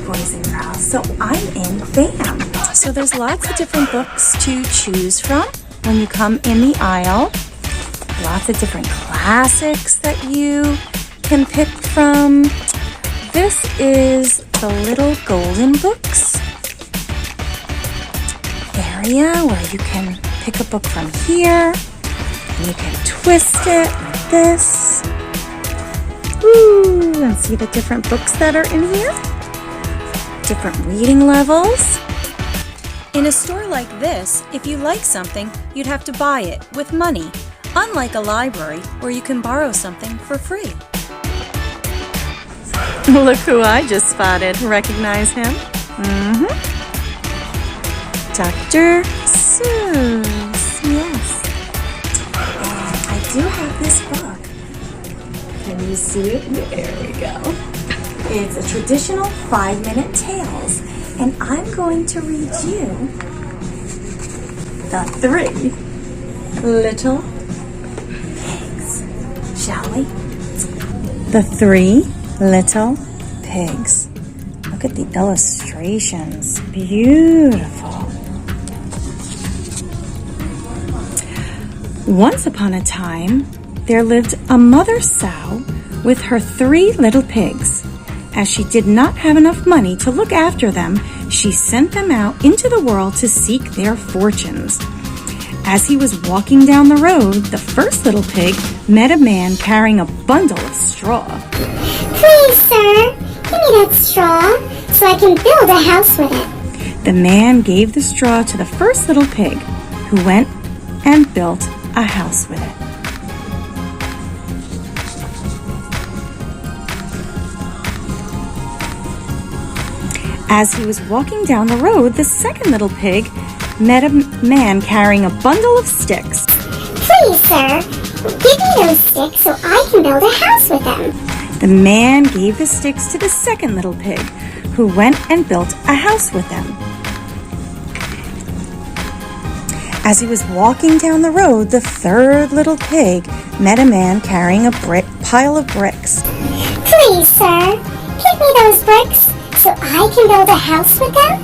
Boys and girls, so I'm in BAM. So there's lots of different books to choose from when you come in the aisle. Lots of different classics that you can pick from. This is the little golden books area where you can pick a book from here and you can twist it like this. Ooh, and see the different books that are in here? Different reading levels. In a store like this, if you like something, you'd have to buy it with money, unlike a library where you can borrow something for free. Look who I just spotted. Recognize him? Dr. Seuss, yes. And I do have this book. Can you see it? There we go. It's a traditional 5-minute tales, and I'm going to read you the 3 little pigs. Shall we? The 3 little pigs. Look at the illustrations. Beautiful. Once upon a time, there lived a mother sow with her 3 little pigs. As she did not have enough money to look after them, she sent them out into the world to seek their fortunes. As he was walking down the road, the first little pig met a man carrying a bundle of straw. Please, sir, give me that straw so I can build a house with it. The man gave the straw to the first little pig, who went and built a house with it. As he was walking down the road, the second little pig met a man carrying a bundle of sticks. Please, sir, give me those sticks so I can build a house with them. The man gave the sticks to the second little pig, who went and built a house with them. As he was walking down the road, the third little pig met a man carrying a pile of bricks. Please, sir, give me those bricks so I can build a house with them.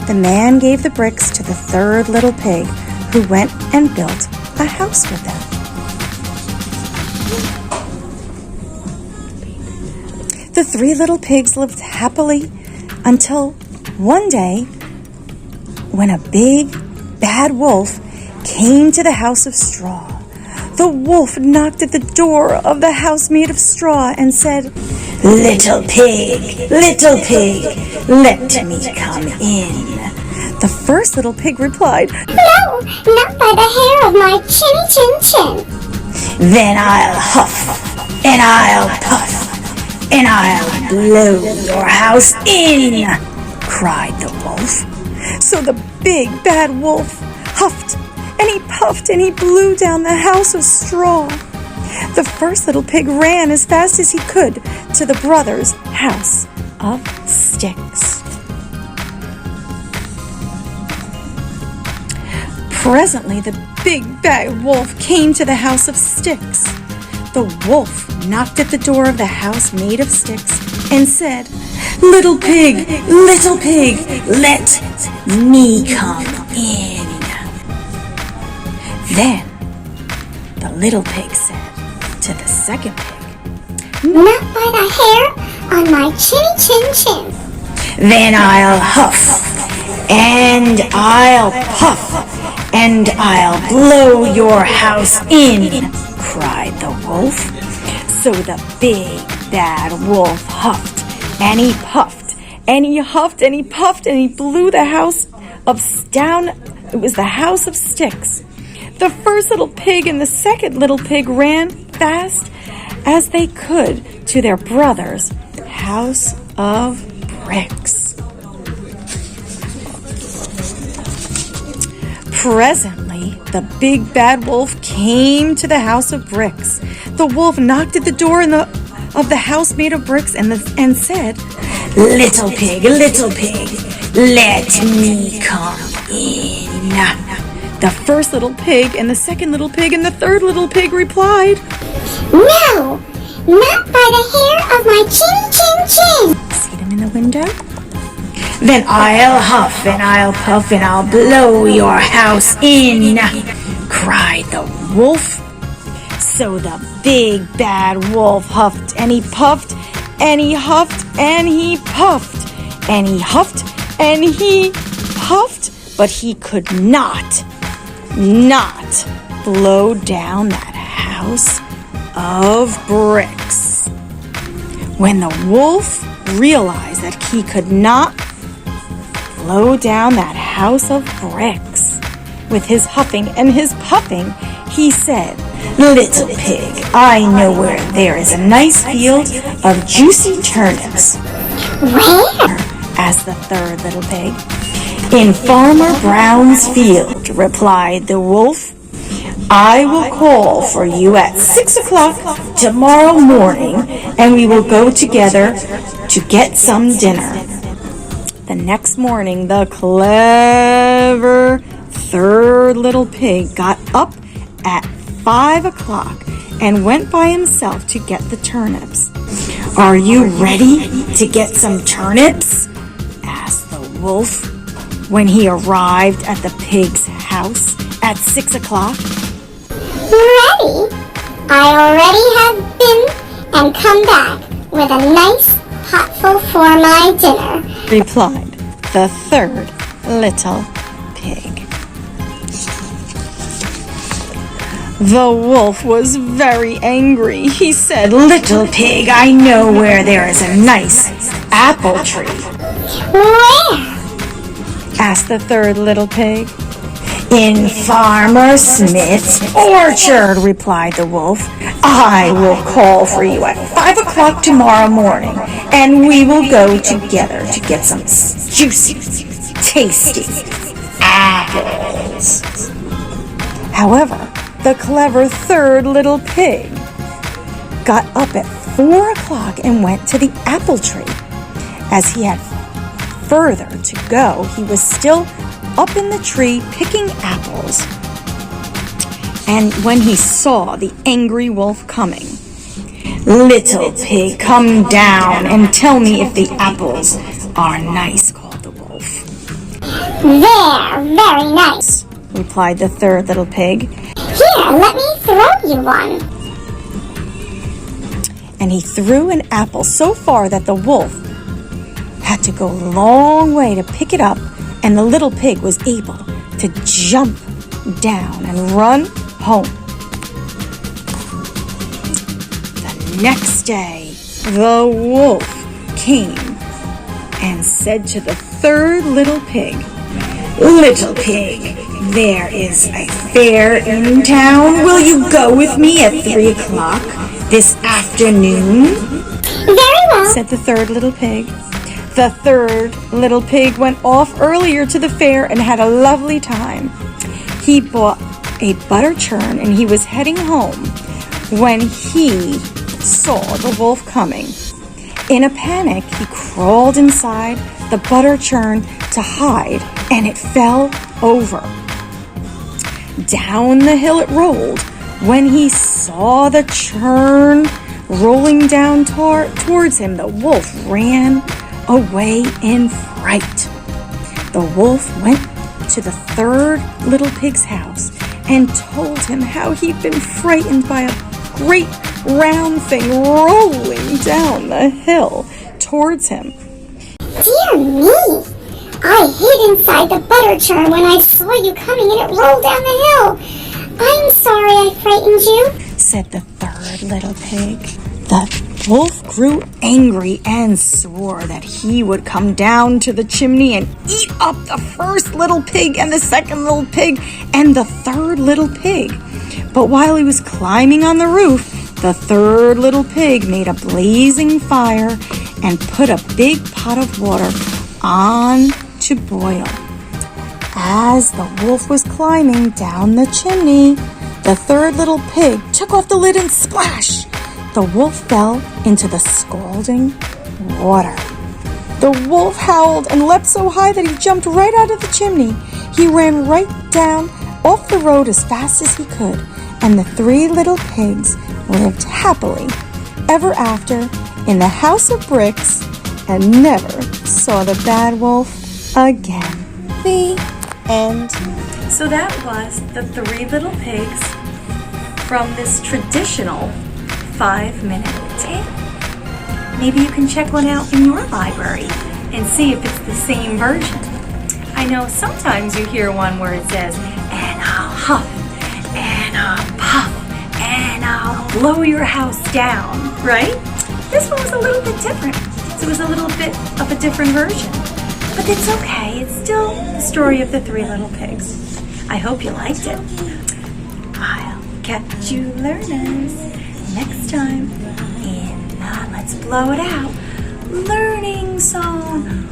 The man gave the bricks to the third little pig, who went and built a house with them. The 3 little pigs lived happily until one day when a big, bad wolf came to the house of straw. The wolf knocked at the door of the house made of straw and said, little pig, let me come in." The first little pig replied, No, not by the hair of my chinny chin chin. "Then I'll huff, and I'll puff, and I'll blow your house in," cried the wolf. So the big bad wolf huffed, and he puffed, and he blew down the house of straw. The first little pig ran as fast as he could to the brothers' house of sticks. Presently, the big bad wolf came to the house of sticks. The wolf knocked at the door of the house made of sticks and said, little pig, let me come in." Then the little pig said to the second pig, Not by the hair on my chinny chin chin. "Then I'll huff, and I'll puff, and I'll blow your house in," cried the wolf. So the big bad wolf huffed, and he puffed, and he huffed, and he puffed, and he blew the house down. It was the house of sticks. The first little pig and the second little pig ran fast as they could to their brother's house of bricks. Presently, the big bad wolf came to the house of bricks. The wolf knocked at the door of the house made of bricks and said, Little pig, let me come in. The first little pig and the second little pig and the third little pig replied, No, not by the hair of my chin. See them in the window? Then I'll huff and I'll puff and I'll blow your house in, cried the wolf. So the big bad wolf huffed and he puffed and he huffed and he puffed and he huffed and he puffed, but he could not blow down that house of bricks. When the wolf realized that he could not blow down that house of bricks with his huffing and his puffing, he said, Little pig, I know where there is a nice field of juicy turnips. Where? asked the third little pig. In Farmer Brown's field, replied the wolf. I will call for you at 6 o'clock tomorrow morning, and we will go together to get some dinner. The next morning, the clever third little pig got up at 5 o'clock and went by himself to get the turnips. Are you ready to get some turnips? asked the wolf when he arrived at the pig's house at 6 o'clock. Ready? I already have been and come back with a nice potful for my dinner, replied the third little pig. The wolf was very angry. He said, Little pig, I know where there is a nice apple tree. Where? asked the third little pig. In Farmer Smith's orchard, replied the wolf. I will call for you at 5 o'clock tomorrow morning, and we will go together to get some juicy, tasty apples. However, the clever third little pig got up at 4 o'clock and went to the apple tree. As he had further to go, he was still up in the tree picking apples. And when he saw the angry wolf coming, Little pig, come down and tell me if the apples are nice, called the wolf. They're very nice, replied the third little pig. Here, let me throw you one. And he threw an apple so far that the wolf had to go a long way to pick it up, and the little pig was able to jump down and run home. The next day, the wolf came and said to the third little pig, Little pig, there is a fair in town. Will you go with me at 3 o'clock this afternoon? Very well, said the third little pig. The third little pig went off earlier to the fair and had a lovely time. He bought a butter churn and he was heading home when he saw the wolf coming. In a panic, he crawled inside the butter churn to hide, and it fell over. Down the hill it rolled. When he saw the churn rolling down towards him, the wolf ran away in fright. The wolf went to the third little pig's house and told him how he'd been frightened by a great round thing rolling down the hill towards him. dear me. I hid inside the butter churn when I saw you coming and it rolled down the hill. I'm sorry I frightened you, said the third little pig. The wolf grew angry and swore that he would come down to the chimney and eat up the first little pig and the second little pig and the third little pig. But while he was climbing on the roof, the third little pig made a blazing fire and put a big pot of water on to boil. As the wolf was climbing down the chimney, the third little pig took off the lid and splash! The wolf fell into the scalding water. The wolf howled and leapt so high that he jumped right out of the chimney. He ran right down off the road as fast as he could, and the three little pigs lived happily ever after in the house of bricks and never saw the bad wolf again. The end. So that was the Three Little Pigs from this traditional 5-minute tale. Maybe you can check one out in your library and see if it's the same version. I know sometimes you hear one where it says, and I'll huff, and I'll puff, and I'll blow your house down, right? This one was a little bit different. It was a little bit of a different version. But it's okay, it's still the story of the Three Little Pigs. I hope you liked it. I'll catch you learners next time in Let's Blow It Out Learning Song.